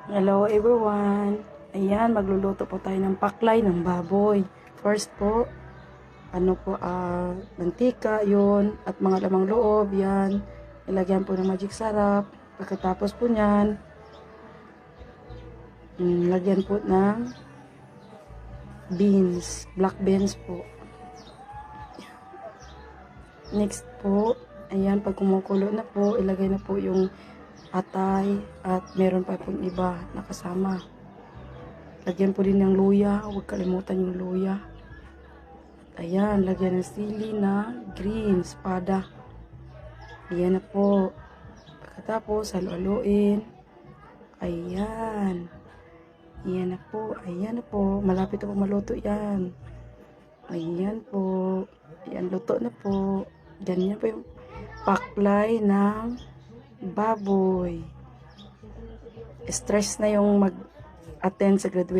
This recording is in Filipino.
Hello everyone! Ayan, magluluto po tayo ng paklay ng baboy. First po, mantika yun at mga lamang loob yan. Ilagyan po ng magic sarap. Pagkatapos po nyan, lagyan po ng beans, black beans po. Next po, ayan, pag kumukulo na po, ilagay na po yung atay at meron pa pong iba na kasama. Lagyan po din ng luya, huwag kalimutan yung luya. At ayan, lagyan ng sili na green, espada. Ayan na po. Pagkatapos, halo-haloin. Ayan. Ayan na po, ayan na po. Malapit na po maluto yan. Ayan po. Ayan, luto na po. Ganyan po yung paklay ng baboy. Stress na yung mag-attend sa graduation.